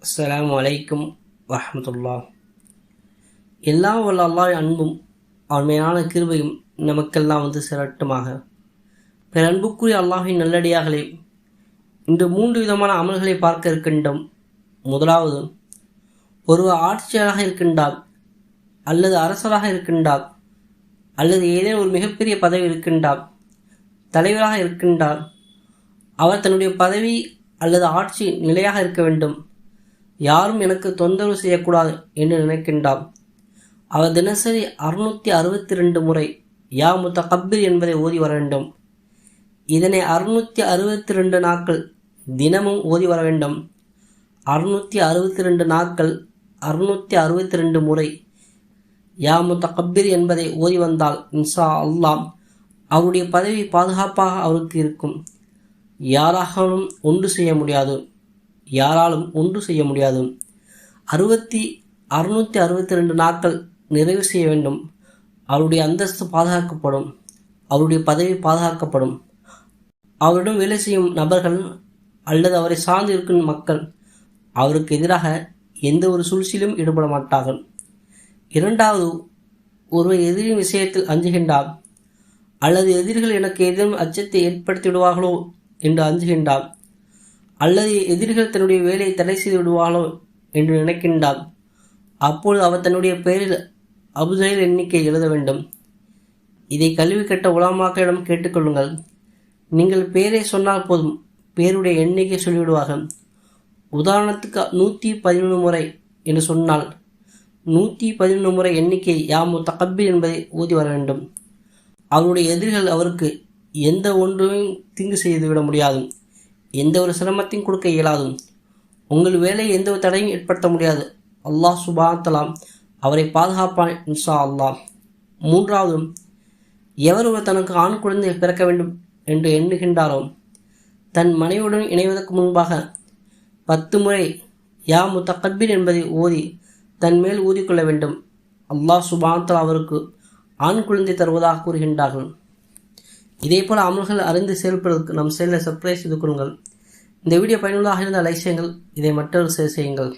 அஸ்ஸலாமு அலைக்கும் வரஹ்மத்துல்லாஹ். எல்லாம் வல்ல அல்லாஹ்வின் அன்பும் அவன் மேலான கிருபையும் நமக்கெல்லாம் சேரட்டுமாக. அன்புக்குரிய அல்லாஹ்வின் நல்லடியார்களே, இன்று 3 விதமான அமல்களை பார்க்க இருக்கின்றோம். முதலாவது, ஒருவர் ஆட்சியாளராக இருக்கின்றார், அல்லது அரசராக இருக்கின்றார், அல்லது ஏதேனும் ஒரு மிகப்பெரிய பதவி இருக்கின்றார், தலைவராக இருக்கின்றார். அவர் தன்னுடைய பதவி அல்லது ஆட்சி நிலையாக இருக்க வேண்டும், யாரும் எனக்கு தொந்தரவு செய்யக்கூடாது என்று நினைக்கின்றார். அவர் தினசரி 662 முறை யா முத்தகப்பிர் என்பதை ஓதி வர வேண்டும். இதனை 662 நாட்கள் தினமும் ஓதி வர வேண்டும். 662 நாட்கள் 662 முறை யா முத்தகப்பிர் என்பதை ஓதி வந்தால் இன்ஷா அல்லாஹ் அவருடைய பதவி பாதுகாப்பாக அவருக்கு இருக்கும். யாராலும் ஒன்று செய்ய முடியாது. 662 நாட்கள் நிறைவு செய்ய வேண்டும். அவருடைய அந்தஸ்து பாதுகாக்கப்படும், அவருடைய பதவி பாதுகாக்கப்படும். அவரிடம் வேலை செய்யும் நபர்கள் அல்லது அவரை சார்ந்து இருக்கும் மக்கள் அவருக்கு எதிராக எந்த ஒரு சூழ்ச்சியிலும் ஈடுபட மாட்டார்கள். இரண்டாவது, ஒருவர் எதிரின் விஷயத்தில் அஞ்சுகின்றார், அல்லது எதிரிகள் எனக்கு ஏதேனும் அச்சத்தை ஏற்படுத்தி விடுவார்களோ என்று அஞ்சுகின்றார், அல்லது எதிரிகள் தன்னுடைய வேலையை தடை செய்து விடுவார்களோ என்று நினைக்கின்றார். அப்பொழுது அவர் தன்னுடைய பெயரில் அபுஜஹல் எண்ணிக்கை எழுத வேண்டும். இதை கல்வி கட்ட உலமாக்களிடம் கேட்டுக்கொள்ளுங்கள். நீங்கள் பெயரை சொன்னால் போதும், பெயருடைய எண்ணிக்கை சொல்லிவிடுவார்கள். உதாரணத்துக்கு 111 முறை என்று சொன்னால் 111 முறை எண்ணிக்கை யா முத்தகப்பிர் என்பதை ஊதி வர வேண்டும். அவருடைய எதிரிகள் அவருக்கு எந்த ஒன்றையும் தீங்கு செய்துவிட முடியாது, எந்த ஒரு சிரமத்தையும் கொடுக்க இயலாது, உங்கள் வேலையை எந்த ஒரு தடையும் ஏற்படுத்த முடியாது. அல்லாஹ் சுப்ஹானஹு வ தஆலா அவரை பாதுகாப்பான் இன்ஷா அல்லாஹ். மூன்றாவது, எவர் ஒருவர் தனக்கு ஆண் குழந்தை பிறக்க வேண்டும் என்று எண்ணுகின்றாரோ தன் மனைவியுடன் இணைவதற்கு முன்பாக 10 முறை யா முத்தகப்பிர் என்பதை ஓதி தன் மேல் ஊதிக்கொள்ள வேண்டும். அல்லாஹ் சுப்ஹானஹு வ தஆலா அவருக்கு ஆண் குழந்தை தருவதாக கூறுகின்றார்கள். இதேபோல் அமல்கள் அறிந்து செயல்படுவதற்கு நம் செயலை சப்ஸ்கிரைப் செய்து கொள்ளுங்கள். இந்த வீடியோ பயனுள்ளதாக இருந்தால் லைக் செய்யுங்கள். இதை மற்றொரு ஷேர் செய்யுங்கள்.